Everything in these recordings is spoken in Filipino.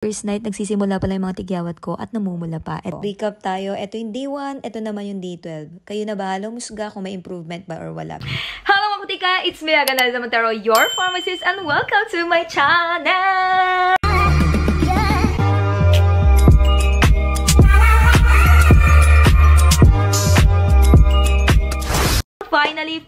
First night, nagsisimula pala yung mga tigyawat ko at namumula pa. At recap tayo. Ito yung day 1, ito naman yung day 12. Kayo na bahala musga kung may improvement ba or wala. Hello mga kutika! It's me, Aganalza Montero, your pharmacist, and welcome to my channel!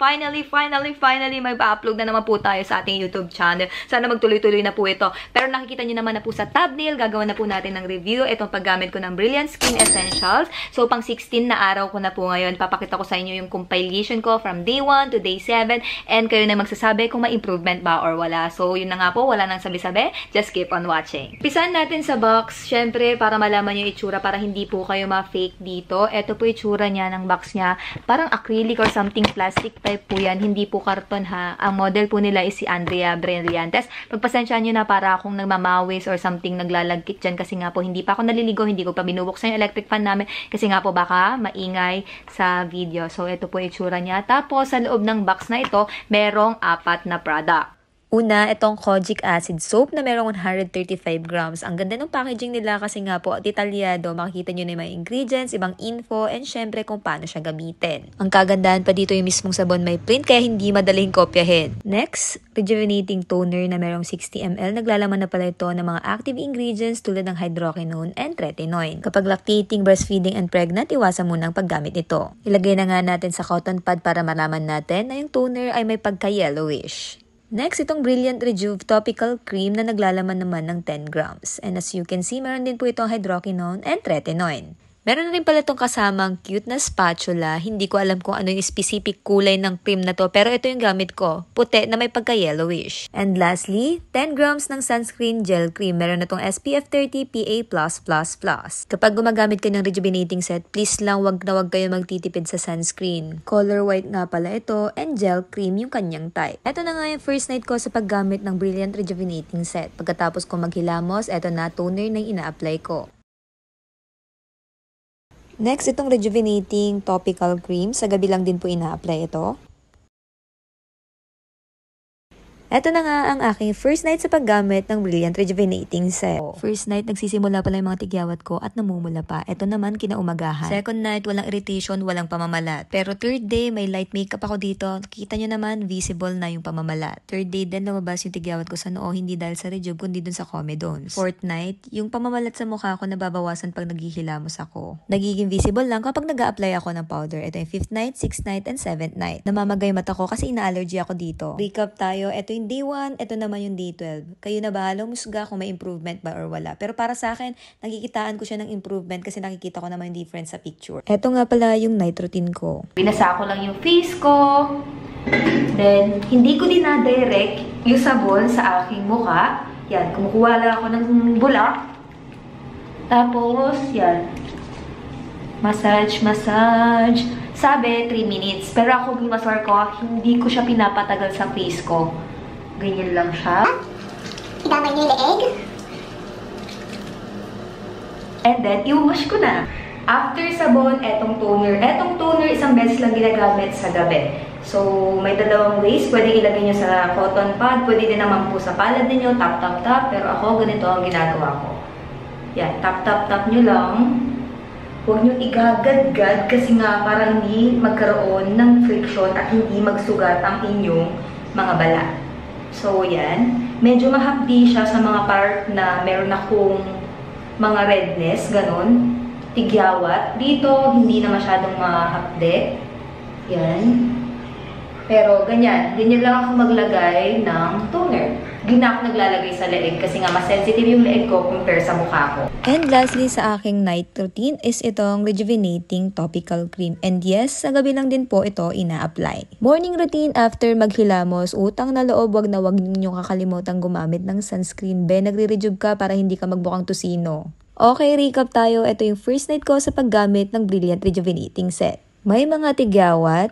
Finally, mag-upload na naman po tayo sa ating YouTube channel. Sana magtuloy-tuloy na po ito. Pero nakikita nyo naman na po sa thumbnail, gagawa na po natin ng review. Itong paggamit ko ng Brilliant Skin Essentials. So, pang 16 na araw ko na po ngayon. Papakita ko sa inyo yung compilation ko from day 1 to day 7. And kayo na magsasabi kung may improvement ba or wala. So, yun na nga po. Wala nang sabi-sabi. Just keep on watching. Pisan natin sa box. Syempre, para malaman yung itsura, para hindi po kayo ma-fake dito. Ito po itsura niya ng box niya. Parang acrylic or something plastic type po yan, hindi po karton ha. Ang model po nila is si Andrea Brillantes. Pagpasensyaan nyo na para akong nagmamawis or something naglalagkit dyan kasi nga po hindi pa ako naliligo, hindi ko pa binubuksan yung electric fan namin kasi nga po baka maingay sa video. So, ito po yung itsura niya. Tapos, sa loob ng box na ito, merong 4 na product. Una, itong kojic acid soap na merong 135 grams. Ang ganda ng packaging nila kasi nga po detalyado. Makikita nyo na yung mga ingredients, ibang info, and syempre kung paano siya gamitin. Ang kagandahan pa dito yung mismong sabon may print kaya hindi madaling kopyahin. Next, rejuvenating toner na merong 60 ml. Naglalaman na pala ito ng mga active ingredients tulad ng hydroquinone and tretinoin. Kapag lactating, breastfeeding, and pregnant, iwasan muna ang paggamit ito. Ilagay na nga natin sa cotton pad para malaman natin na yung toner ay may pagka-yellowish. Next, itong Brilliant Rejuve Topical Cream na naglalaman naman ng 10 grams. And as you can see, meron din po itong hydroquinone and tretinoin. Meron na rin pala itong kasamang cute na spatula. Hindi ko alam kung ano yung specific kulay ng cream na to, pero ito yung gamit ko. Puti na may pagka-yellowish. And lastly, 10 grams ng sunscreen gel cream. Meron na itong SPF 30 PA+++. Kapag gumagamit kayo ng rejuvenating set, please lang wag na wag kayo magtitipid sa sunscreen. Color white nga pala ito, and gel cream yung kanyang type. Ito na nga yung first night ko sa paggamit ng Brilliant Rejuvenating Set. Pagkatapos ko maghilamos, ito na toner na ina-apply ko. Next, itong rejuvenating topical cream. Sa gabi lang din po ina-apply ito. Ito na nga ang aking first night sa paggamit ng Brilliant Rejuvenating Set. First night, nagsisimula pala yung mga tigyawat ko at namumula pa. Ito naman, kinaumagahan. Second night, walang irritation, walang pamamalat. Pero third day, may light makeup ako dito. Kita nyo naman, visible na yung pamamalat. Third day din, lumabas yung tigyawat ko sa noo, hindi dahil sa rejuve, kundi dun sa comedones. Fourth night, yung pamamalat sa mukha ko nababawasan pag naghihilamos ako. Nagiging visible lang kapag nag-a-apply ako ng powder. Ito yung 5th night, 6th night, and 7th night. Namamagay mata ko kasi ina-allergy ako dito. Recap tayo. Ito yung day 1, ito naman yung day 12. Kayo na bahala musga kung may improvement ba or wala. Pero para sa akin, nakikitaan ko siya ng improvement kasi nakikita ko naman yung difference sa picture. Ito nga pala yung night routine ko. Binasa ko lang yung face ko. Then, hindi ko dinadirect yung sabon sa aking mukha. Yan, kumukuha lang ako ng bulak. Tapos, yan. Massage. Sabi, 3 minutes. Pero ako, bimasar ko, hindi ko siya pinapatagal sa face ko. Ganyan lang siya. Idamay niyo yung leeg. And then, i-wash ko na. After sabon, etong toner. Etong toner, isang beses lang ginagamit sa gabi. So, may dalawang ways. Pwede ilagay nyo sa cotton pad. Pwede din naman po sa palad ninyo. Tap. Pero ako, ganito ang ginagawa ko. Yan, tap nyo lang. Huwag nyo igagad-gad kasi nga para hindi magkaroon ng friction at hindi magsugat ang inyong mga balat. So, yan. Medyo mahapdi siya sa mga part na meron akong mga redness, ganun. Tigyawat. Dito, hindi na masyadong mahapdi. Yan. Pero, ganyan. Ganyan lang ako maglagay ng toner. Hindi na ako naglalagay sa leeg kasi nga mas sensitive yung leeg ko compare sa mukha ko. And lastly, sa aking night routine is itong rejuvenating topical cream. And yes, sa gabi lang din po ito ina-apply. Morning routine after maghilamos, utang na loob, wag na wag ninyong kakalimutan gumamit ng sunscreen. Nagre-rejuve ka para hindi ka magbukang tusino. Okay, recap tayo. Ito yung first night ko sa paggamit ng Brilliant Rejuvenating Set. May mga tigyawat,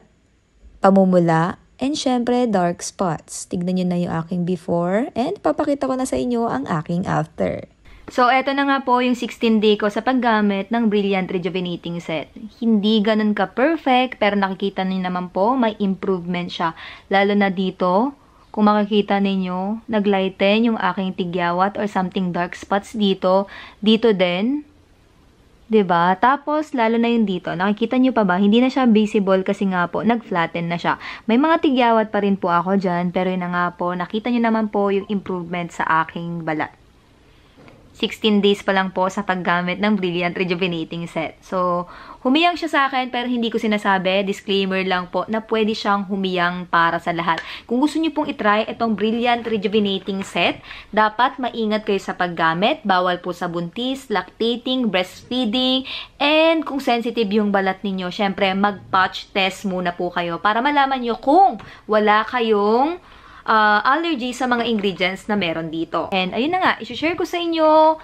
pamumula, and syempre, dark spots. Tignan nyo na yung aking before and papakita ko na sa inyo ang aking after. So, eto na nga po yung 16 day ko sa paggamit ng Brilliant Rejuvenating Set. Hindi ganun ka-perfect, pero nakikita niyo naman po, may improvement siya. Lalo na dito, kung makikita ninyo, naglighten yung aking tigyawat or something dark spots dito. Dito din. 'Di ba? Tapos, lalo na yung dito. Nakikita nyo pa ba? Hindi na siya visible kasi nga po, nag-flatten na siya. May mga tigyawat pa rin po ako dyan, pero yun na nga po, nakita nyo naman po yung improvement sa aking balat. 16 days pa lang po sa paggamit ng Brilliant Rejuvenating Set. So, humiyang siya sa akin pero hindi ko sinasabi. Disclaimer lang po na pwede siyang humiyang para sa lahat. Kung gusto niyo pong itry itong Brilliant Rejuvenating Set, dapat maingat kayo sa paggamit. Bawal po sa buntis, lactating, breastfeeding, and kung sensitive yung balat ninyo, syempre mag-patch test muna po kayo para malaman nyo kung wala kayong allergy sa mga ingredients na meron dito. And ayun na nga, isi-share ko sa inyo,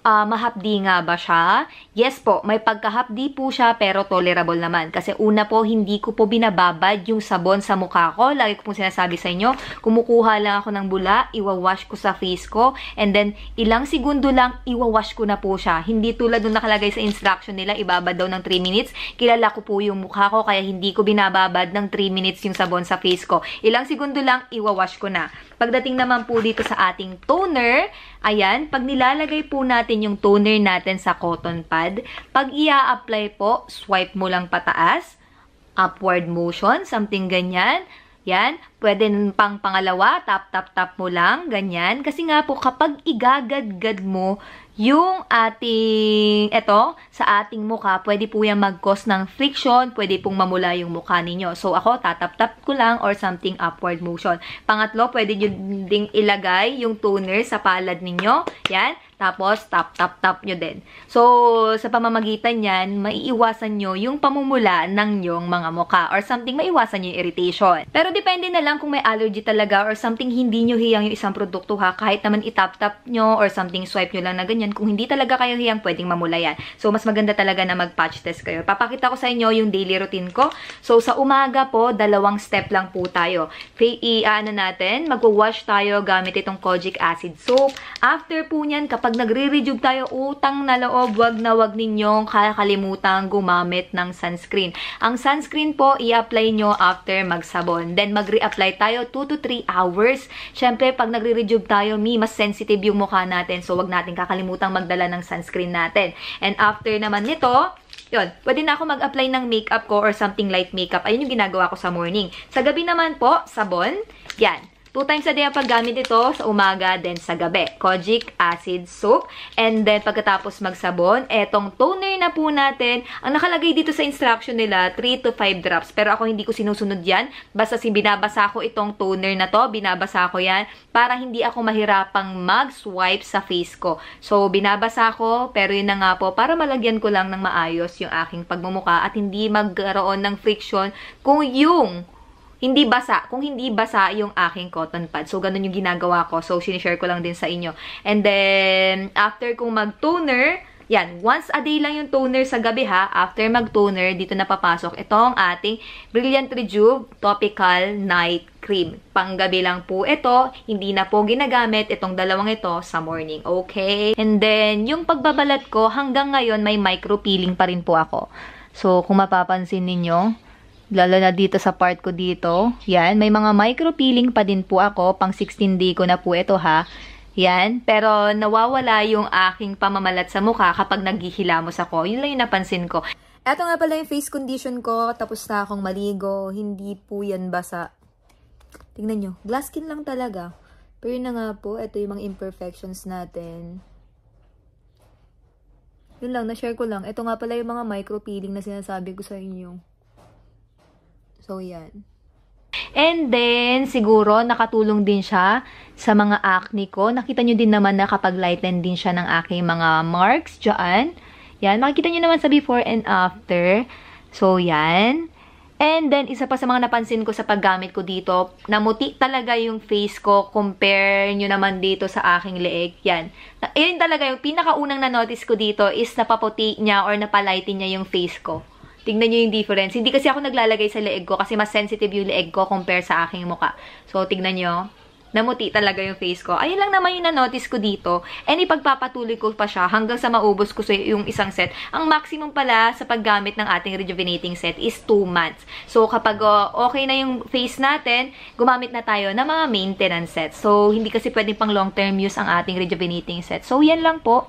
mahapdi nga ba siya? Yes po, may pagkahapdi po siya pero tolerable naman. Kasi una po, hindi ko po binababad yung sabon sa mukha ko. Lagi ko pong sinasabi sa inyo, kumukuha lang ako ng bula, iwawash ko sa face ko, and then ilang segundo lang, iwawash ko na po siya. Hindi tulad nung nakalagay sa instruction nila, ibabad daw ng 3 minutes. Kilala ko po yung mukha ko, kaya hindi ko binababad ng 3 minutes yung sabon sa face ko. Ilang segundo lang, iwawash ko na. Pagdating naman po dito sa ating toner, ayan, pag nilalagay po natin yung toner natin sa cotton pad, pag i-apply po, swipe mo lang pataas, upward motion, something ganyan. Yan, pwede pang pangalawa, tap mo lang, ganyan. Kasi nga po, kapag igagad-gad mo yung ating, sa ating mukha, pwede po yan mag-cause ng friction, pwede pong mamula yung mukha ninyo. So, ako, tatap-tap ko lang or something upward motion. Pangatlo, pwede nyo ding ilagay yung toner sa palad ninyo. Yan. Tapos, tap nyo din. So, sa pamamagitan yan, maiiwasan nyo yung pamumula ng yung mga mukha or something, maiwasan nyo yung irritation. Pero depende na lang kung may allergy talaga or something hindi nyo hiyang yung isang produkto ha. Kahit naman itap-tap nyo or something swipe nyo lang na ganyan. Kung hindi talaga kayo hiyang, pwedeng mamula yan. So, mas maganda talaga na mag-patch test kayo. Papakita ko sa inyo yung daily routine ko. So, sa umaga po, 2 step lang po tayo. Magwa-wash tayo gamit itong kojic acid soap. After po nyan, kapag nagre-rejuve tayo, utang na loob, wag ninyong kakalimutan gumamit ng sunscreen. Ang sunscreen po, i-apply nyo after magsabon. Then, mag-re-apply tayo 2 to 3 hours. Syempre, pag nagre-rejuve tayo, mas sensitive yung mukha natin. So, wag natin kakalimutan magdala ng sunscreen natin. And after naman nito, yun, pwede na ako mag-apply ng makeup ko or something light makeup. Ayun yung ginagawa ko sa morning. Sa gabi naman po, sabon. Yan. 2 times a day ang paggamit ito, sa umaga, then sa gabi. Kojic acid soap. And then, pagkatapos magsabon, etong toner na po natin. Ang nakalagay dito sa instruction nila, 3 to 5 drops. Pero ako hindi ko sinusunod yan. Basta binabasa ko itong toner na to, binabasa ko yan, para hindi ako mahirapang mag-swipe sa face ko. So, binabasa ko, pero yun na nga po, para malagyan ko lang ng maayos yung aking pagmumuka at hindi magkaroon ng friction kung hindi basa yung aking cotton pad. So, ganun yung ginagawa ko. So, sinishare ko lang din sa inyo. And then, after kong mag-toner, yan, once a day lang yung toner sa gabi ha. After mag-toner, dito na papasok itong ating Brilliant Rejuve Topical Night Cream. Panggabi lang po ito. Hindi na po ginagamit itong dalawang ito sa morning. Okay? And then, yung pagbabalat ko, hanggang ngayon, may micro-peeling pa rin po ako. So, kung mapapansin ninyo, lalo na dito sa part ko dito. Yan, may mga micro-peeling pa din po ako. Pang 16 day ko na po ito ha. Yan, pero nawawala yung aking pamamalat sa mukha kapag naghihilamos ako. Yun lang yung napansin ko. Eto nga pala yung face condition ko. Tapos na akong maligo. Hindi po yan basa. Tingnan nyo, glass skin lang talaga. Pero yun na nga po, ito yung mga imperfections natin. Yun lang, na-share ko lang. Ito nga pala yung mga micro-peeling na sinasabi ko sa inyo. So, yan. And then, siguro, nakatulong din siya sa mga acne ko. Nakita nyo din naman na kapag lighten din siya ng aking mga marks dyan. Yan, makikita nyo naman sa before and after. So, yan. And then, isa pa sa mga napansin ko sa paggamit ko dito, namuti talaga yung face ko. Compare nyo naman dito sa aking leeg. Yan. Yan talaga yung pinakaunang na-notice ko dito is napaputi niya or napalighten niya yung face ko. Tingnan nyo yung difference. Hindi kasi ako naglalagay sa leeg ko kasi mas sensitive yung leeg ko compare sa aking muka. So, tignan nyo. namuti talaga yung face ko. Ayun lang naman yung na-notice ko dito. And ipagpapatuloy ko pa siya hanggang sa maubos ko sa yung isang set. Ang maximum pala sa paggamit ng ating rejuvenating set is 2 months. So, kapag okay na yung face natin, gumamit na tayo ng mga maintenance sets. So, hindi kasi pwedeng pang long-term use ang ating rejuvenating set. So, yan lang po.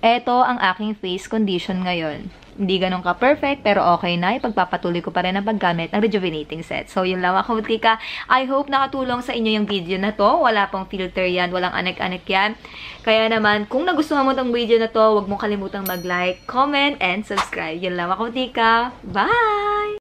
Ito ang aking face condition ngayon. Hindi ganun ka-perfect, pero okay na. Ipagpapatuloy ko pa rin ang paggamit ng rejuvenating set. So, yun lang mga kabutika. I hope nakatulong sa inyo yung video na to. Wala pong filter yan. Walang anek-anek yan. Kaya naman, kung nagustuhan mo tong video na to, huwag mong kalimutang mag-like, comment, and subscribe. Yun lang mga kabutika. Bye!